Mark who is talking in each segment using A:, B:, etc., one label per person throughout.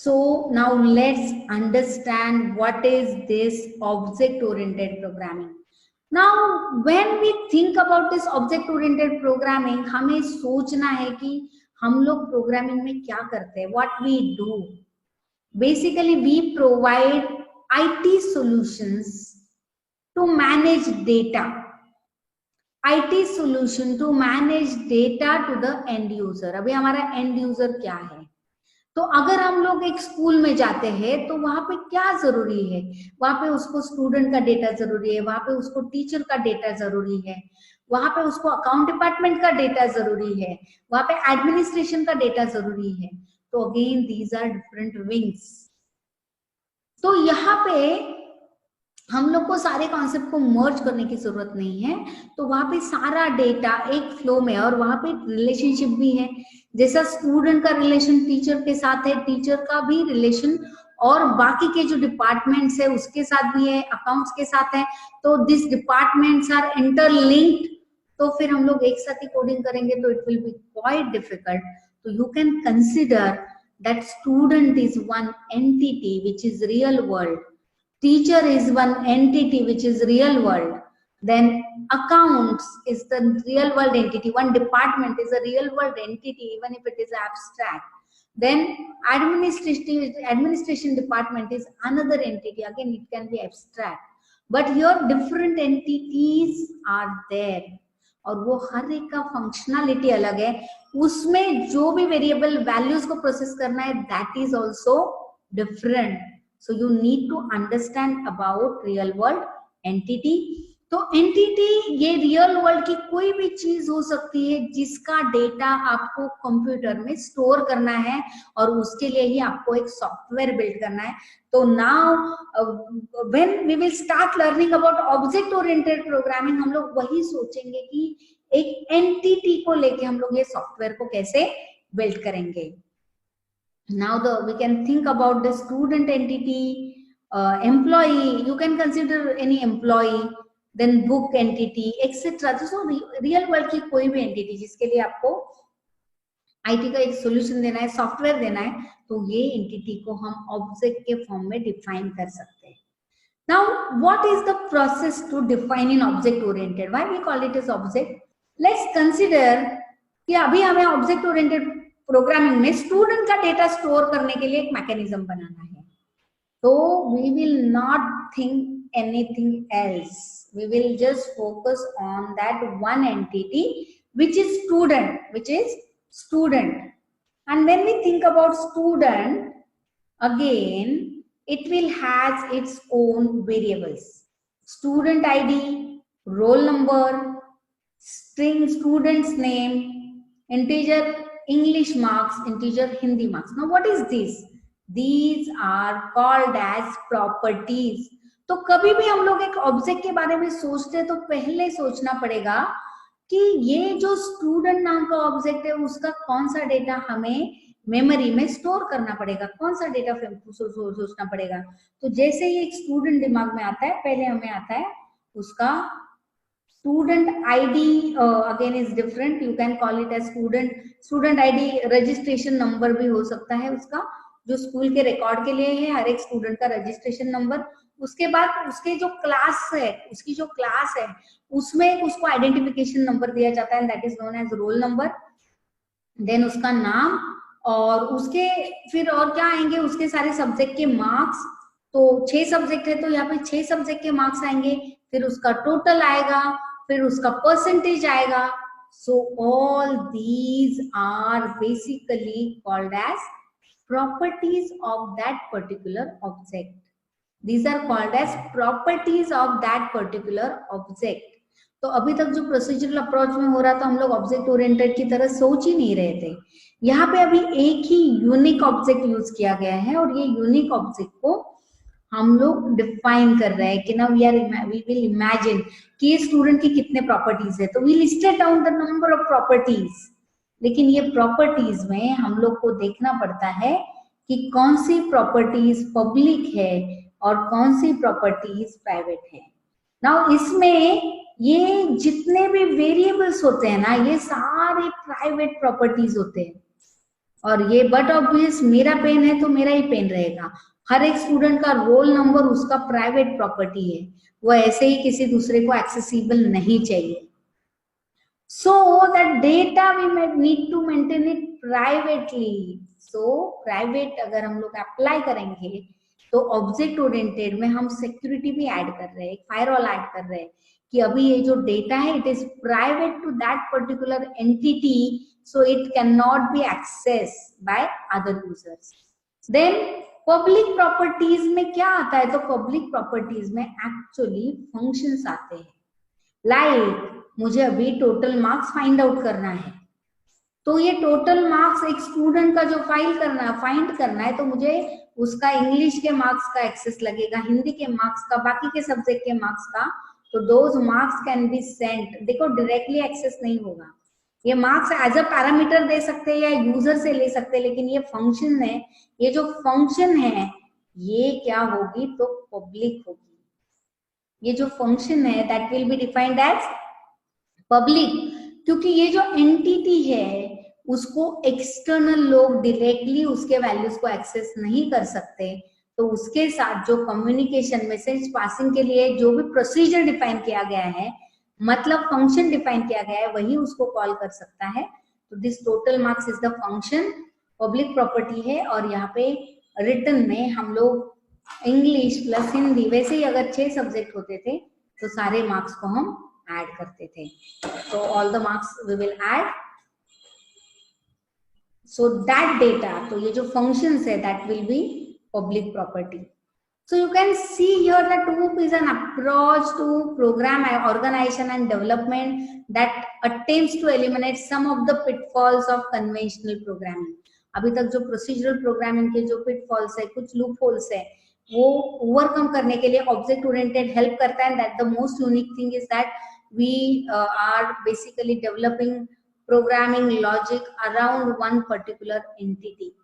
A: So now let's understand what is this object oriented programming. Now when we think about this object oriented programming, हमें सोचना है कि हम लोग programming में क्या करते हैं, what we do. Basically we provide IT solutions to manage data, IT solution to manage data to the end user. अभी हमारा end user क्या है, तो अगर हम लोग एक स्कूल में जाते हैं तो वहां पे क्या जरूरी है, वहां पे उसको स्टूडेंट का डेटा जरूरी है, वहां पे उसको टीचर का डेटा जरूरी है, वहां पे उसको अकाउंट डिपार्टमेंट का डेटा जरूरी है, वहां पे एडमिनिस्ट्रेशन का डेटा जरूरी है. तो again these are different wings. तो यहाँ पे हम लोग को सारे कॉन्सेप्ट को मर्ज करने की जरूरत नहीं है. तो वहां पे सारा डेटा एक फ्लो में, और वहां पे रिलेशनशिप भी है. जैसा स्टूडेंट का रिलेशन टीचर के साथ है, टीचर का भी रिलेशन और बाकी के जो डिपार्टमेंट्स है उसके साथ भी है, अकाउंट्स के साथ है. तो दिस डिपार्टमेंट्स आर इंटरलिंक्ड. तो फिर हम लोग एक साथ ही कोडिंग करेंगे तो it will be quite difficult. तो you can consider that student is one entity which is real world, teacher is one entity which is real world, then accounts is the real world entity, one department is a real world entity even if it is abstract, then administration department is another entity, again it can be abstract, but here different entities are there और वो हर एक का functionality अलग है. उसमें जो भी variable values को प्रोसेस करना है that is also different. So you need to understand about real world entity. तो entity ये real world की कोई भी चीज हो सकती है जिसका डेटा आपको कंप्यूटर में स्टोर करना है और उसके लिए ही आपको एक सॉफ्टवेयर बिल्ड करना है. तो now when we will start learning about object oriented programming, हम लोग वही सोचेंगे कि एक entity को लेके हम लोग ये सॉफ्टवेयर को कैसे बिल्ड करेंगे. Now we can think about the student entity, employee, you can consider any employee, then book entity etc. So real world की कोई भी entity जिसके लिए आपको IT का एक solution देना है, सॉफ्टवेयर देना है, तो ये entity को हम object के फॉर्म में डिफाइन कर सकते हैं. Now what is the process to define an object oriented, why we call it as object? Let's consider कि अभी हमें object oriented प्रोग्रामिंग में स्टूडेंट का डेटा स्टोर करने के लिए एक मैकेनिज्म बनाना है. तो we will not think anything else, we will just focus on that one entity which is student. And when we think about student, again it will has its own variables, student ID, roll number, string student's name, integer English marks, integer Hindi marks. Now what is this? These are called as properties. तो कभी भी हम लोग एक object के बारे में सोचते हैं तो पहले सोचना पड़ेगा कि ये जो स्टूडेंट नाम का ऑब्जेक्ट है उसका कौन सा डेटा हमें मेमोरी में स्टोर करना पड़ेगा, कौन सा डेटा सोचना पड़ेगा. तो जैसे ही एक स्टूडेंट दिमाग में आता है, पहले हमें आता है उसका student ID, again is different, you can call it as student ID. Registration number भी हो सकता है उसका, जो स्कूल के रिकॉर्ड के लिए है, हर एक स्टूडेंट का रजिस्ट्रेशन नंबर. उसके बाद उसके जो क्लास है, उसकी जो क्लास है उसमें उसको आइडेंटिफिकेशन नंबर दिया जाता है, that is known as roll number. Then उसका नाम, और उसके फिर और क्या आएंगे, उसके सारे सब्जेक्ट के मार्क्स. तो 6 सब्जेक्ट है तो यहाँ पे 6 सब्जेक्ट के मार्क्स आएंगे, फिर उसका टोटल आएगा, फिर उसका परसेंटेज आएगा. So all these are basically called as properties of that particular object. These are called as properties of that particular object. तो अभी तक जो प्रोसीजरल अप्रोच में हो रहा था, हम लोग ऑब्जेक्ट ओरिएंटेड की तरह सोच ही नहीं रहे थे. यहाँ पे अभी एक ही यूनिक ऑब्जेक्ट यूज किया गया है और ये यूनिक ऑब्जेक्ट को हम लोग डिफाइन कर रहे हैं कि ना वी विल इमेजिन कि ये स्टूडेंट की कितने प्रॉपर्टीज है. तो we listed down the number of properties, लेकिन ये प्रॉपर्टीज में हम लोग को देखना पड़ता है कि कौन सी प्रॉपर्टीज पब्लिक है और कौन सी प्रॉपर्टीज प्राइवेट है. नाउ इसमें ये जितने भी वेरिएबल्स होते हैं ना, ये सारे प्राइवेट प्रॉपर्टीज होते हैं. और ये बट ऑब्वियस मेरा पेन है तो मेरा ही पेन रहेगा। हर एक स्टूडेंट का रोल नंबर उसका प्राइवेट प्रॉपर्टी है, वो ऐसे ही किसी दूसरे को एक्सेसिबल नहीं चाहिए। So that data we may need to maintain it privately. So private अगर हम लोग अप्लाई करेंगे तो ऑब्जेक्ट ओरिएंटेड में हम सिक्योरिटी भी ऐड कर रहे हैं, फायरवॉल ऐड कर रहे हैं कि अभी ये जो डेटा है it is private to that particular entity, so it can not be access by other users. Then public properties में क्या आता है, तो पब्लिक प्रॉपर्टीज में एक्चुअली फंक्शंस आते हैं। लाइक मुझे अभी टोटल मार्क्स फाइंड आउट करना है, तो ये टोटल मार्क्स एक स्टूडेंट का जो फाइंड करना है, तो मुझे उसका इंग्लिश के मार्क्स का एक्सेस लगेगा, हिंदी के मार्क्स का, बाकी के सब्जेक्ट के मार्क्स का। तो those marks can be sent, देखो डायरेक्टली एक्सेस नहीं होगा, ये मार्क्स एज अ पैरामीटर दे सकते हैं या यूजर से ले सकते हैं, लेकिन ये फंक्शन है, ये जो फंक्शन है ये क्या होगी, तो पब्लिक होगी। ये जो फंक्शन है that will be defined as public, क्योंकि ये जो एंटिटी है उसको एक्सटर्नल लोग डायरेक्टली उसके वैल्यूज को एक्सेस नहीं कर सकते, तो उसके साथ जो कम्युनिकेशन मैसेज पासिंग के लिए जो भी प्रोसीजर डिफाइन किया गया है, मतलब फंक्शन डिफाइन किया गया है, वही उसको कॉल कर सकता है। तो this total marks is the function, public property है। और यहाँ पे रिटर्न में हम लोग इंग्लिश प्लस हिंदी, वैसे ही अगर 6 सब्जेक्ट होते थे तो सारे मार्क्स को हम ऐड करते थे, तो all the marks we will add, so that data, तो ये जो फंक्शंस है that will be public property. So you can see here that OOP is an approach to program organization and development that attempts to eliminate some of the pitfalls of conventional programming. अभी तक जो procedural programming के जो pitfalls है, कुछ loopholes है, वो overcome करने के लिए object oriented help करता है। And that the most unique thing is that we are basically developing programming logic around one particular entity.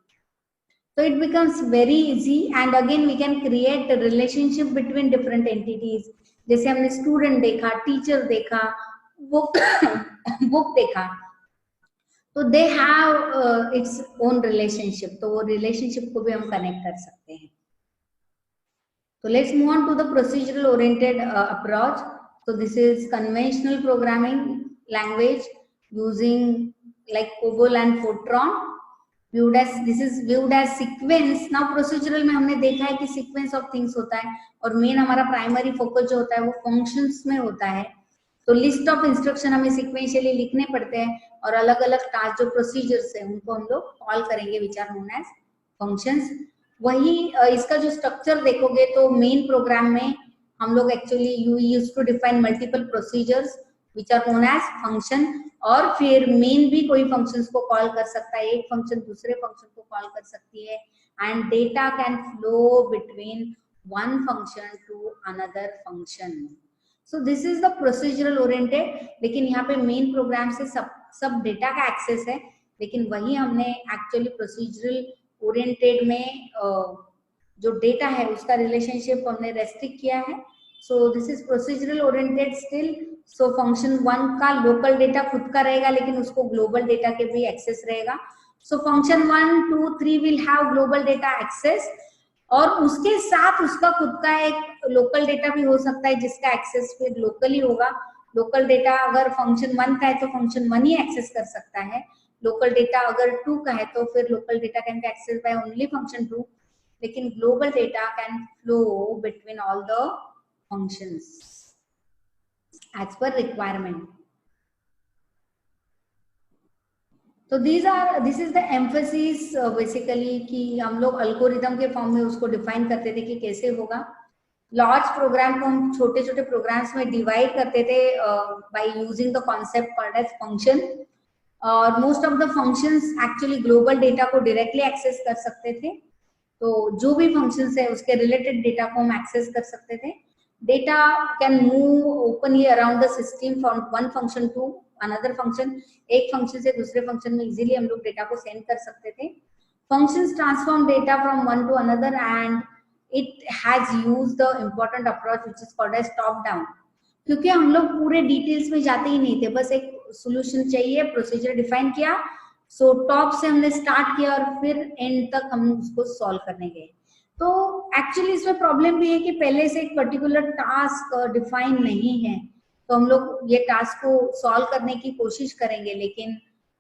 A: So it becomes very easy, and again we can create a relationship between different entities. जैसे हमने student देखा, teacher देखा, book book देखा, तो they have its own relationship, तो वो relationship को भी हम कनेक्ट कर सकते हैं। तो let's move on to the procedural oriented approach. So this is conventional programming language using like COBOL and Fortran. This is viewed as sequence. Now procedural में हमने देखा है कि sequence of things होता है, और मेन हमारा प्राइमरी फोकस जो होता है वो फंक्शंस में होता है। तो लिस्ट ऑफ इंस्ट्रक्शन हमें सिक्वेंशियली लिखने पड़ते हैं, और अलग अलग टास्क जो प्रोसीजर्स है उनको हम लोग कॉल करेंगे, which are known as functions. वही इसका जो स्ट्रक्चर देखोगे तो मेन प्रोग्राम में हम लोग actually use to define multiple procedures which are known as function, और फिर मेन भी कोई फंक्शंस को कॉल कर सकता है, एक फंक्शन दूसरे फंक्शन को कॉल कर सकती है, and data can flow between one function to another function. So this is the procedural oriented. लेकिन यहाँ पे मेन प्रोग्राम से सब डेटा का एक्सेस है, लेकिन वही हमने एक्चुअली प्रोसीजरल ओरिएंटेड में जो डेटा है उसका रिलेशनशिप हमने रेस्ट्रिक्ट किया है। सो this is procedural oriented still. So function 1 का लोकल डेटा खुद का रहेगा, लेकिन उसको ग्लोबल डेटा के भी एक्सेस रहेगा। So function 1, 2, 3 will have global data access, और उसके साथ उसका खुद का एक लोकल डेटा भी हो सकता है जिसका एक्सेस फिर लोकली होगा। लोकल डेटा अगर फंक्शन 1 का है तो फंक्शन 1 ही एक्सेस कर सकता है, लोकल डेटा अगर 2 का है तो फिर local data can be access by only function 2, लेकिन global data can flow between all the functions as per requirement. तो this is the emphasis basically कि हम लोग अल्गोरिथम के फॉर्म में उसको डिफाइन करते थे कि कैसे होगा। लार्ज प्रोग्राम को हम छोटे छोटे प्रोग्राम्स में डिवाइड करते थे by using the concept called as function, और most of the functions actually global data को डायरेक्टली एक्सेस कर सकते थे। तो जो भी फंक्शंस है उसके रिलेटेड डेटा को हम एक्सेस कर सकते थे। Data can move openly around the system from one function to another function. एक फंक्शन से दूसरे फंक्शन में इजीली हम लोग डेटा को सेंड कर सकते थे। Functions transform data from one to another, and it has used the important approach which is called as top down. क्योंकि हम लोग पूरे डिटेल्स में जाते ही नहीं थे, बस एक सोल्यूशन चाहिए, प्रोसीजर डिफाइन किया, सो टॉप से हमने स्टार्ट किया और फिर एंड तक हम उसको सॉल्व करने गए। तो एक्चुअली इसमें प्रॉब्लम भी है कि पहले से एक पर्टिकुलर टास्क डिफाइन नहीं है, तो हम लोग ये टास्क को सॉल्व करने की कोशिश करेंगे, लेकिन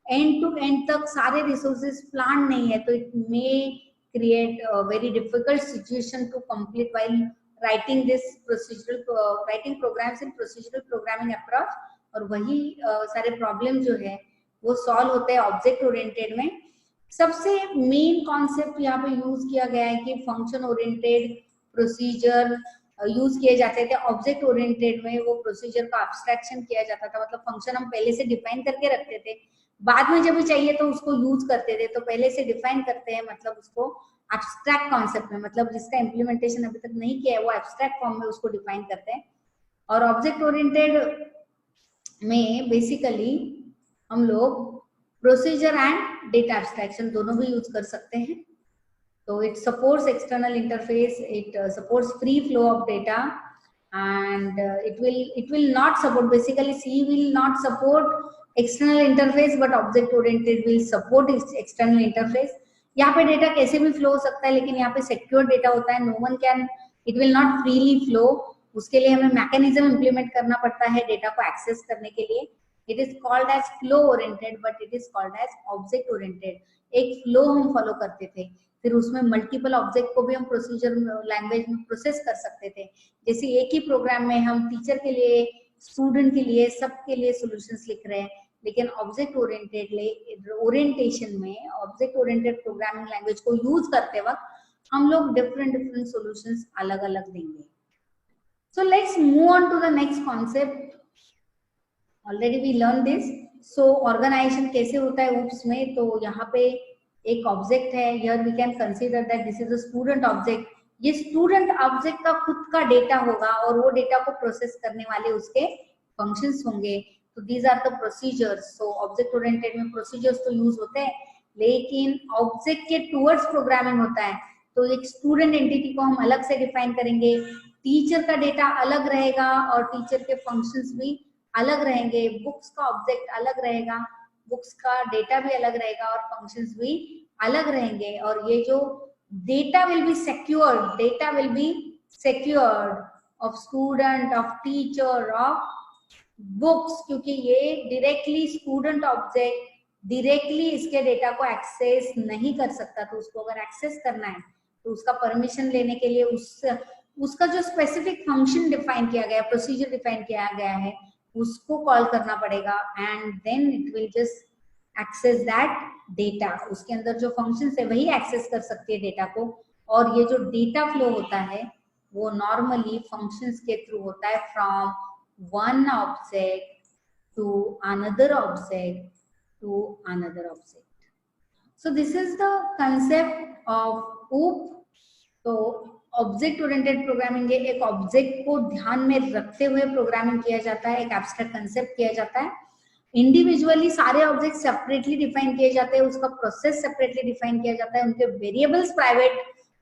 A: एंड टू एंड तक सारे रिसोर्सेज प्लान नहीं है, तो it may create a very difficult situation to complete while writing this procedural writing programs in procedural programming approach। और वही सारे प्रॉब्लम जो है वो सॉल्व होते हैं ऑब्जेक्ट ओरिएंटेड में। सबसे मेन कॉन्सेप्ट यहाँ पे यूज किया गया है कि फंक्शन ओरिएंटेड प्रोसीजर यूज किए जाते थे। ऑब्जेक्ट ओरिएंटेड में वो प्रोसीजर का एब्स्ट्रैक्शन किया जाता था, मतलब फंक्शन हम पहले से डिफाइन करके रखते थे, बाद में जब भी चाहिए तो उसको यूज करते थे। तो पहले से डिफाइन करते हैं, मतलब उसको एब्स्ट्रैक्ट कॉन्सेप्ट में, मतलब जिसका इम्प्लीमेंटेशन अभी तक नहीं किया है वो एब्स्ट्रैक्ट फॉर्म में उसको डिफाइन करते हैं। और ऑब्जेक्ट ओरिएंटेड में बेसिकली हम लोग प्रोसीजर एंड डेटा एब्स्ट्रैक्शन दोनों भी यूज कर सकते हैं। तो it supports external interface, it supports free flow of data, and it will not support, basically C will not support external interface but object oriented will support external interface। यहाँ पे data कैसे भी flow हो सकता है, लेकिन यहाँ पे सिक्योर डेटा होता है, no one can, it will not freely flow. उसके लिए हमें मैकेनिज्म इंप्लीमेंट करना पड़ता है डेटा को एक्सेस करने के लिए। It is called as flow oriented but it is called as object oriented. एक फ्लो हम फॉलो करते थे, फिर उसमें मल्टीपल ऑब्जेक्ट को भी हम प्रोसीजर लैंग्वेज में प्रोसेस कर सकते थे। जैसे एक ही प्रोग्राम में हम टीचर के लिए, स्टूडेंट के लिए, सबके लिए सॉल्यूशंस लिख रहे हैं, लेकिन ऑब्जेक्ट ओरिएंटेड ओरिएंटेशन में, ऑब्जेक्ट ओरिएंटेड प्रोग्रामिंग लैंग्वेज को यूज करते वक्त हम लोग डिफरेंट सॉल्यूशंस अलग अलग देंगे। So let's move on to the next concept. Already we learn this. So organization कैसे होता है ऊप्स में, तो यहाँ पे एक ऑब्जेक्ट है, here we can consider that this is a student object. ये स्टूडेंट ऑब्जेक्ट का खुद का डेटा होगा और वो डेटा को प्रोसेस करने वाले उसके फंक्शंस होंगे। तो these are the procedures. So object oriented में प्रोसीजर्स तो यूज होते हैं, लेकिन ऑब्जेक्ट के टुवर्ड्स प्रोग्रामिंग होता है। तो एक स्टूडेंट एंटिटी को हम अलग से डिफाइन करेंगे, टीचर का डेटा अलग रहेगा और टीचर के फंक्शंस भी अलग रहेंगे, बुक्स का ऑब्जेक्ट अलग रहेगा, बुक्स का डेटा भी अलग रहेगा और फंक्शंस भी अलग रहेंगे। और ये जो data will be secured of student, of teacher, of books, क्योंकि ये डायरेक्टली स्टूडेंट ऑब्जेक्ट डायरेक्टली इसके डेटा को एक्सेस नहीं कर सकता। तो उसको अगर एक्सेस करना है तो उसका परमिशन लेने के लिए उसका जो स्पेसिफिक फंक्शन डिफाइन किया गया, प्रोसीजर डिफाइन किया गया है, उसको कॉल करना पड़ेगा and then it will just access that data. उसके अंदर जो फंक्शन है वही एक्सेस कर सकती है डेटा को। और ये जो डेटा फ्लो होता है वो नॉर्मली फंक्शंस के थ्रू होता है, from one object to another object to another object. So this is the concept of OOP। तो ऑब्जेक्ट ओरिएंटेड प्रोग्रामिंग है, एक ऑब्जेक्ट को ध्यान में रखते हुए प्रोग्रामिंग किया जाता है, एक एब्स्ट्रैक्ट कंसेप्ट किया जाता है। इंडिविजुअली सारे ऑब्जेक्ट सेपरेटली डिफाइन किए जाते हैं, उसका प्रोसेस सेपरेटली डिफाइन किया जाता है, उनके वेरिएबल्स प्राइवेट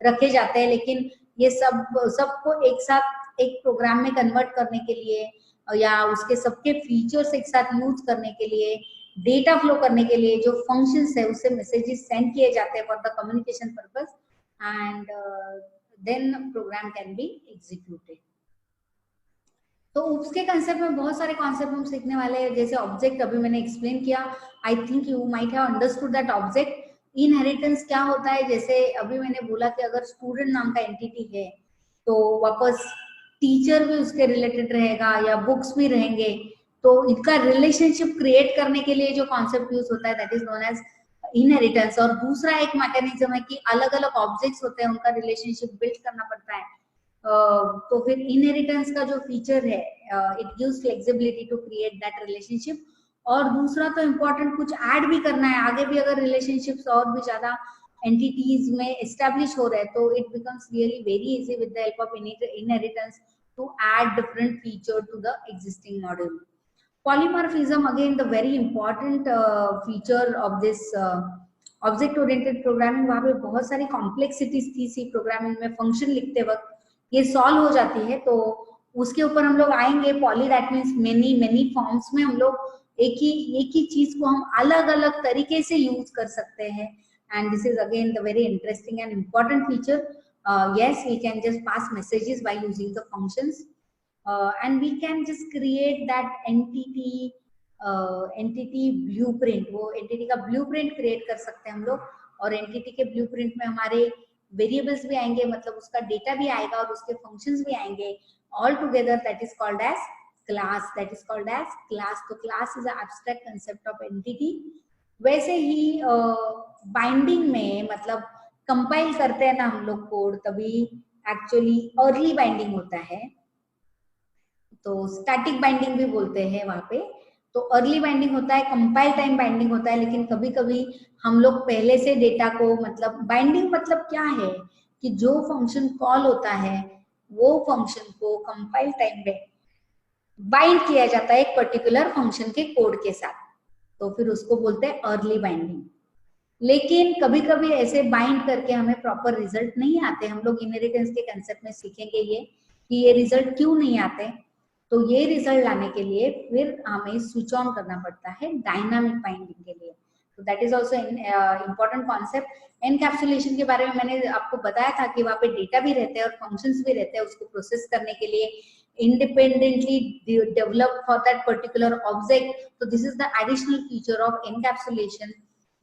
A: रखे जाते हैं, लेकिन ये सबको एक साथ एक प्रोग्राम में कन्वर्ट करने के लिए या उसके सबके फीचर्स एक साथ यूज करने के लिए, डेटा फ्लो करने के लिए जो फंक्शंस है उससे मैसेजेस सेंड किए जाते हैं for the communication purpose, and then program can be executed. तो ऊप्स के कंसेप्ट में बहुत सारे कॉन्सेप्ट हम सीखने वाले हैं। जैसे ऑब्जेक्ट अभी मैंने एक्सप्लेन किया, I think you might have understood that object. Inheritance क्या होता है, जैसे अभी मैंने बोला कि अगर स्टूडेंट नाम का एंटिटी है तो वापस टीचर भी उसके रिलेटेड रहेगा या बुक्स भी रहेंगे। तो इनका रिलेशनशिप क्रिएट करने के लिए जो कॉन्सेप्ट यूज होता है that is known as inheritance. और दूसरा एक मैकेनिज्म है कि अलग अलग ऑब्जेक्ट्स होते हैं, उनका रिलेशनशिप बिल्ड करना पड़ता है। तो फिर इनहेरिटेंस का जो फीचर है, it gives flexibility to create that relationship. और दूसरा तो इम्पोर्टेंट कुछ ऐड भी करना है, आगे भी अगर रिलेशनशिप्स और भी ज्यादा एंटिटीज में एस्टेब्लिश हो रहे हैं तो it becomes really very easy with the help of inheritance to add different feature to the existing module. Polymorphism again the very important feature of this object oriented programming. वहां पे बहुत सारी complexities थी सी programming में, function लिखते वक्त ये solve हो जाती है, तो उसके ऊपर हम लोग आएंगे। Poly that means many forms में हम लोग एक ही चीज को हम अलग अलग तरीके से यूज कर सकते हैं. And this is again the very interesting and important feature. Yes, we can just pass messages by using the functions, and we can just create that entity blueprint. वो entity का blueprint create कर सकते हैं हम लोग, और entity के blueprint में हमारे वेरिएबल्स भी आएंगे, मतलब उसका डेटा भी आएगा और उसके फंक्शंस भी आएंगे. All together that is called as class. तो class is abstract concept of entity. वैसे ही बाइंडिंग में, मतलब कंपाइल करते हैं ना हम लोग कोड, तभी एक्चुअली अर्ली बाइंडिंग होता है, तो स्टैटिक बाइंडिंग भी बोलते हैं वहां पे. तो अर्ली बाइंडिंग होता है, कंपाइल टाइम बाइंडिंग होता है. लेकिन कभी कभी हम लोग पहले से डेटा को, मतलब बाइंडिंग मतलब क्या है कि जो फंक्शन कॉल होता है वो फंक्शन को कंपाइल टाइम में बाइंड किया जाता है एक पर्टिकुलर फंक्शन के कोड के साथ, तो फिर उसको बोलते हैं अर्ली बाइंडिंग. लेकिन कभी कभी ऐसे बाइंड करके हमें प्रॉपर रिजल्ट नहीं आते. हम लोग इनहेरिटेंस के कंसेप्ट में सीखेंगे ये कि ये रिजल्ट क्यों नहीं आते. तो ये रिजल्ट लाने के लिए फिर हमें स्विच ऑन करना पड़ता है डायनामिक बाइंडिंग के लिए. तो that is also important concept. Encapsulation के बारे में मैंने आपको बताया था कि वहाँ पे डेटा भी रहते हैं और फंक्शंस भी रहते हैं उसको प्रोसेस करने के लिए, independently developed for that particular object. So this is the additional feature of encapsulation.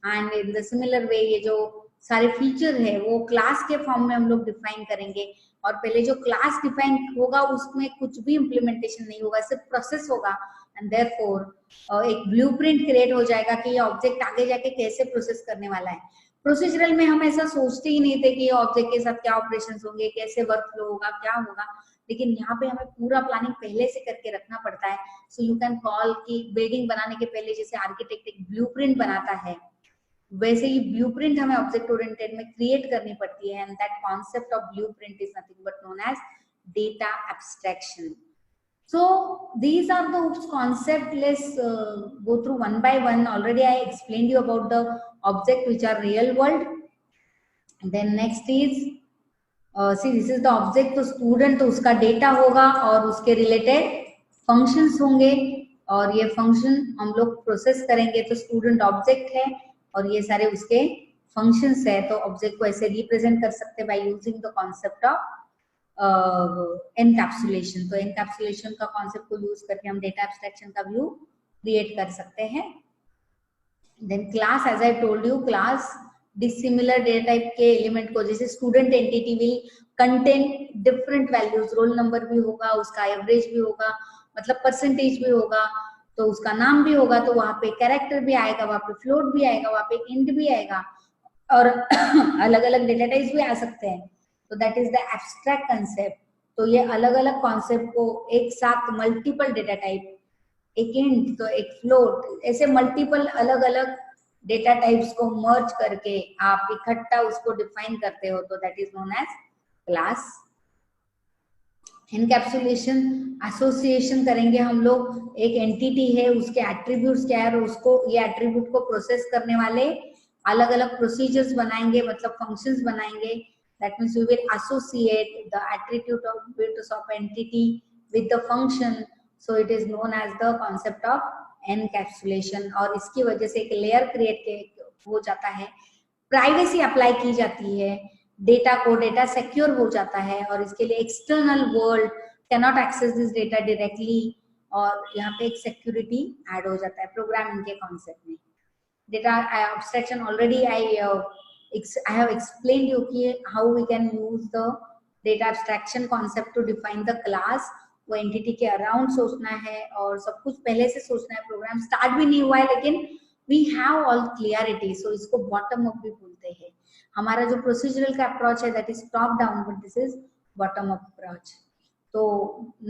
A: And in the similar way, ये जो सारे फीचर है वो क्लास के फॉर्म में हम लोग डिफाइन करेंगे. और पहले जो क्लास डिफाइन होगा उसमें कुछ भी इम्प्लीमेंटेशन नहीं होगा, सिर्फ प्रोसेस होगा. एंड देयरफॉर एक ब्लूप्रिंट क्रिएट हो जाएगा कि ये ऑब्जेक्ट आगे जाके कैसे प्रोसेस करने वाला है. प्रोसीजरल में हम ऐसा सोचते ही नहीं थे कि ये ऑब्जेक्ट के साथ क्या ऑपरेशंस होंगे, कैसे वर्क फ्लो होगा, क्या होगा. लेकिन यहाँ पे हमें पूरा प्लानिंग पहले से करके रखना पड़ता है. सो यू कैन कॉल कि बिल्डिंग बनाने के पहले जैसे आर्किटेक्ट एक ब्लूप्रिंट बनाता है, वैसे ही ब्लूप्रिंट हमें ऑब्जेक्ट ओरिएंटेड में क्रिएट करनी पड़ती है. And that concept of blueprint is nothing but known as data abstraction. So these are the concept. Let's go through one by one. Already I explained you about the object which are real world. And then next is see, this is the object. तो student तो उसका data होगा और उसके related functions होंगे, और ये function हम लोग प्रोसेस करेंगे. तो स्टूडेंट ऑब्जेक्ट है और ये सारे उसके फंक्शंस है. तो ऑब्जेक्ट को ऐसे रिप्रेजेंट कर सकते हैं by using the concept of encapsulation. तो एनकैप्सुलेशन का कॉन्सेप्ट को यूज करके हम डेटा एब्स्ट्रैक्शन का व्यू क्रिएट कर सकते हैं. Then class, as I told you, class dissimilar data type के एलिमेंट को, जैसे student entity will contain different values, roll number भी होगा, उसका एवरेज भी होगा, मतलब परसेंटेज भी होगा, तो उसका नाम भी होगा. तो वहां पे कैरेक्टर भी आएगा, वहां पे फ्लोट भी आएगा, वहां पे इंट भी आएगा, और अलग अलग डेटा टाइप्स भी आ सकते हैं. तो that is the abstract concept. तो ये अलग अलग कॉन्सेप्ट को एक साथ मल्टीपल डेटा टाइप, एक इंट तो एक फ्लोट, ऐसे मल्टीपल अलग अलग डेटा टाइप्स को मर्ज करके आप इकट्ठा उसको डिफाइन करते हो. तो that is known as class. Encapsulation, association करेंगे हम लोग. एक एंटिटी है, उसके एट्रीब्यूट्स क्या है, और उसको ये एट्रीब्यूट को प्रोसेस करने वाले अलग अलग प्रोसीजर्स बनाएंगे, मतलब फंक्शंस बनाएंगे. That means we will associate the attributes of entity with the function. So it is known as the concept of encapsulation. और इसकी वजह से एक लेयर क्रिएट हो जाता है, प्राइवेसी अप्लाई की जाती है, डेटा को डेटा सिक्योर हो जाता है, और इसके लिए external world can not access this data directly, और यहाँ पे एक सिक्योरिटी ऐड हो जाता है प्रोग्रामिंग के कॉन्सेप्ट में. Data abstraction already I have explained you कि how we can use the data abstraction concept to define the class. वो entity के अराउंड सोचना है और सब कुछ पहले से सोचना है. प्रोग्राम स्टार्ट भी नहीं हुआ है लेकिन we have all clarity. So इसको bottom up भी बोलते हैं. हमारा जो प्रोसीजरल का अप्रोच है that is top down, but this is bottom up approach. तो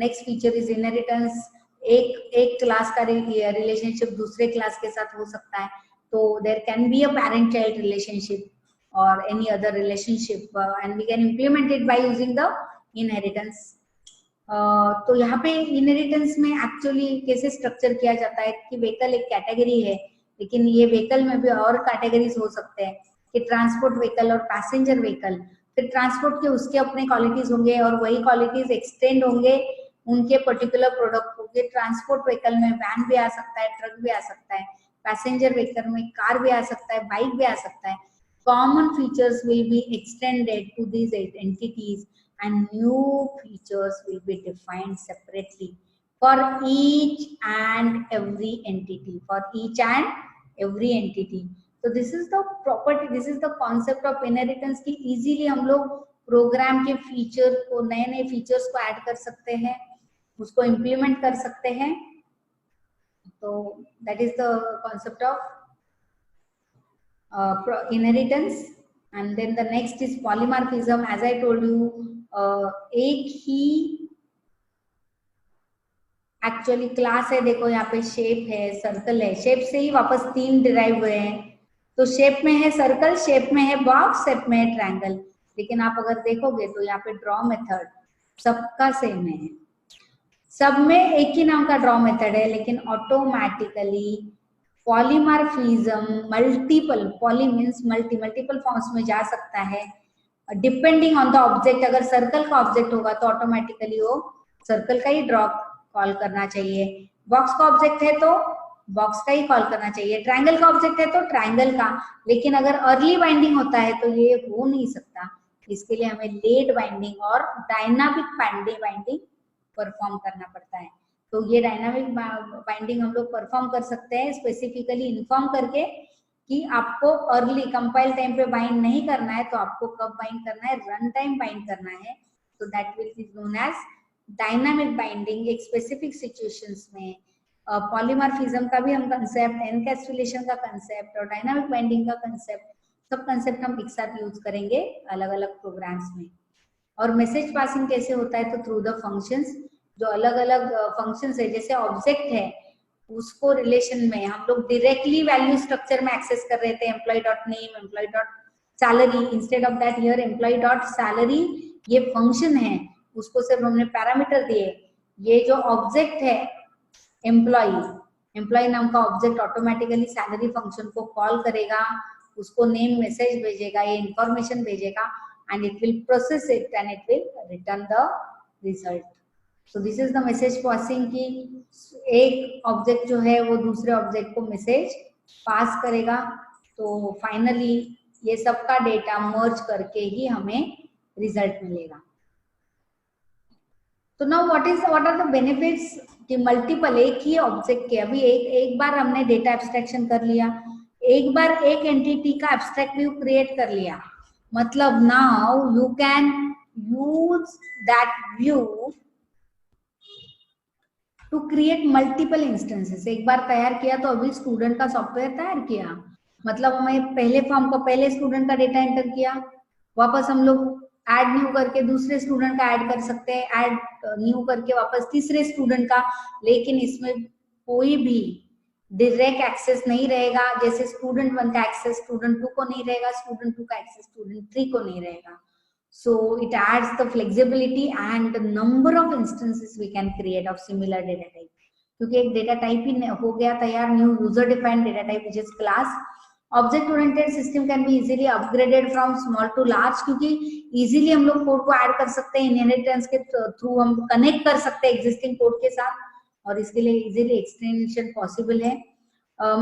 A: नेक्स्ट फीचर इज इनहेरिटेंस. एक क्लास का रिलेशनशिप दूसरे क्लास के साथ हो सकता है. तो there can be a parent child relationship or any other relationship, and we can implement it by using the inheritance. तो यहाँ पे इनहेरिटेंस में एक्चुअली कैसे स्ट्रक्चर किया जाता है कि व्हीकल एक कैटेगरी है, लेकिन ये व्हीकल में भी और कैटेगरीज हो सकते हैं कि ट्रांसपोर्ट व्हीकल और पैसेंजर व्हीकल. फिर ट्रांसपोर्ट के उसके अपने क्वालिटीज होंगे और वही क्वालिटीज एक्सटेंड होंगे उनके पर्टिकुलर प्रोडक्ट क्योंकि ट्रांसपोर्ट व्हीकल में वैन भी आ सकता है, ट्रक भी आ सकता है, पैसेंजर व्हीकल में कार भी आ सकता है, बाइक भी आ सकता है. Common features will be extended to these entities and new features will be defined separately for each and every entity, for each and every entity. So this is the property, this is the concept of inheritance कि easily हम लोग programme के feature को, नए नए features को add कर सकते हैं, उसको इम्प्लीमेंट कर सकते हैं. तो that is the concept of inheritance. And then the next is polymorphism. As I told you, एक ही एक्चुअली क्लास है. देखो यहाँ पे शेप है, सर्कल है, शेप से ही वापस 3 डिराइव हुए हैं. तो शेप में है सर्कल, शेप में है बॉक्स, शेप में है ट्रायंगल. लेकिन आप अगर देखोगे तो यहाँ पे ड्रॉ मेथड सबका सेम है, सब में एक ही नाम का ड्रॉ मेथड है, लेकिन automatically polymorphism multiple, poly means multi, multiple forms में जा सकता है डिपेंडिंग ऑन द ऑब्जेक्ट. अगर सर्कल का ऑब्जेक्ट होगा तो ऑटोमेटिकली वो सर्कल का ही ड्रॉ कॉल करना चाहिए. बॉक्स का ऑब्जेक्ट है तो बॉक्स का ही कॉल करना चाहिए. ट्रायंगल का ऑब्जेक्ट है तो ट्रायंगल का. लेकिन अगर अर्ली बाइंडिंग होता है तो ये हो नहीं सकता. इसके लिए हमें लेट बाइंडिंग और डायनामिक बाइंडिंग परफॉर्म करना पड़ता है. तो ये डायनामिक बाइंडिंग हम लोग परफॉर्म कर सकते हैं स्पेसिफिकली इन्फॉर्म करके कि आपको अर्ली कंपाइल टाइम पे बाइंड नहीं करना है, तो आपको कब बाइंड करना है, रन टाइम बाइंड करना है. तो that will be known as dynamic binding. एक स्पेसिफिक सिचुएशंस में पॉलीमॉर्फिज्म का भी हम कंसेप्ट, एनकैप्सुलेशन का कंसेप्ट और डायनामिक बाइंडिंग का कंसेप्ट, सब कंसेप्ट हम एक साथ यूज करेंगे अलग अलग प्रोग्राम्स में. और मैसेज पासिंग कैसे होता है, तो थ्रू द फंक्शंस. जो अलग अलग फंक्शंस है, जैसे ऑब्जेक्ट है उसको रिलेशन में हम लोग डायरेक्टली वैल्यू स्ट्रक्चर में एक्सेस कर रहे थे, employ dot name, employ dot salary. Instead of that here employ dot salary ये फंक्शन है, उसको सिर्फ हमने पैरामीटर दिए. ये जो ऑब्जेक्ट है एम्प्लॉय नाम का ऑब्जेक्ट ऑटोमेटिकली सैलरी फंक्शन को कॉल करेगा, उसको नेम मैसेज भेजेगा, ये इंफॉर्मेशन भेजेगा, and it will process it and it will return the result. So this is the message passing कि एक ऑब्जेक्ट जो है वो दूसरे ऑब्जेक्ट को मैसेज पास करेगा. तो फाइनली ये सबका डेटा मर्ज करके ही हमें रिजल्ट मिलेगा. तो now what are the benefits कि मल्टीपल, एक ही ऑब्जेक्ट के, अभी एक बार हमने डेटा एब्स्ट्रैक्शन कर लिया, एक बार एक एंटिटी का एब्स्ट्रैक्ट व्यू क्रिएट कर लिया, मतलब now you can use that view to create multiple instances. एक बार तैयार किया तो अभी स्टूडेंट का सॉफ्टवेयर तैयार किया, मतलब हमें पहले फॉर्म को, पहले स्टूडेंट का डेटा एंटर किया, वापस हम लोग ऐड न्यू करके दूसरे स्टूडेंट का ऐड कर सकते हैं, ऐड न्यू करके वापस तीसरे स्टूडेंट का. लेकिन इसमें कोई भी डायरेक्ट एक्सेस नहीं रहेगा. जैसे स्टूडेंट 1 का एक्सेस स्टूडेंट 2 को नहीं रहेगा, स्टूडेंट 2 का एक्सेस स्टूडेंट 3 को नहीं रहेगा. So it adds the flexibility and the number of instances we can create of similar data type. क्योंकि एक डेटा टाइप ही हो गया तैयार, new user defined data type which is class. Object oriented system can be easily upgraded from small to large, क्योंकि easily हम लोग code को add कर सकते हैं. इनहेरिटेंस के थ्रू हम कनेक्ट कर सकते हैं एग्जिस्टिंग कोड के साथ, और इसके लिए इजीली एक्सटेंशन पॉसिबल है.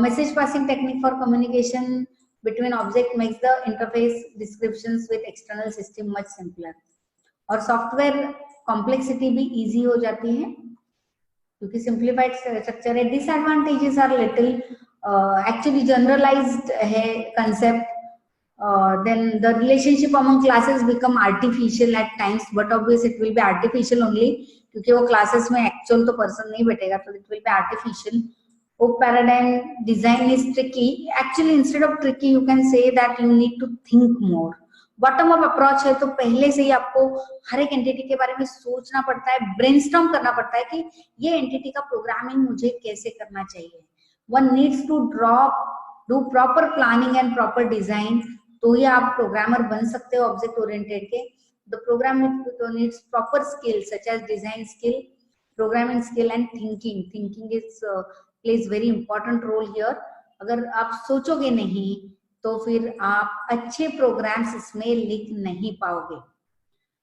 A: Message passing technique for communication between object makes the interface descriptions with external system much simpler. और सॉफ्टवेयर कॉम्प्लेक्सिटी भी इजी हो जाती है क्योंकि सिंप्लीफाइड स्ट्रक्चर है. Disadvantages are little actually generalized है concept. then the relationship among classes become artificial at times, but obviously it will be artificial only क्योंकि वो क्लासेस में एक्चुअल तो पर्सन नहीं बैठेगा, तो it will be artificial. Oak paradigm design is tricky. Actually, instead of tricky, you can say that you need to think more. Bottom up approach है तो पहले से ही आपको हर एक एंटिटी के बारे में सोचना पड़ता है, ब्रेनस्टॉर्म करना पड़ता है कि ये एंटिटी का प्रोग्रामिंग मुझे कैसे करना चाहिए. One needs to do proper planning and proper design. तो ही आप प्रोग्रामर बन सकते हो ऑब्जेक्ट ओरिएंटेड के. The program needs proper skills such as design skill, programming skill and thinking. Thinking is plays very important role here. अगर आप सोचोगे नहीं तो फिर आप अच्छे प्रोग्राम्स इसमें लिख नहीं पाओगे.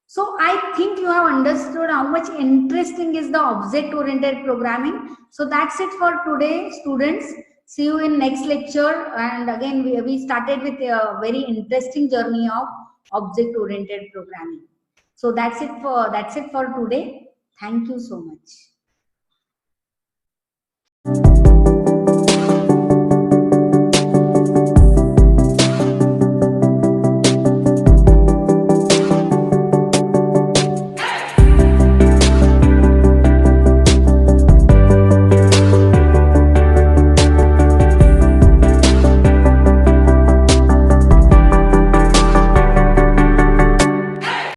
A: So I think you have understood how much interesting is the object oriented programming. So that's it for today, students. See you in next lecture. And again, we started with a very interesting journey of object oriented programming. So that's it for today. Thank you so much.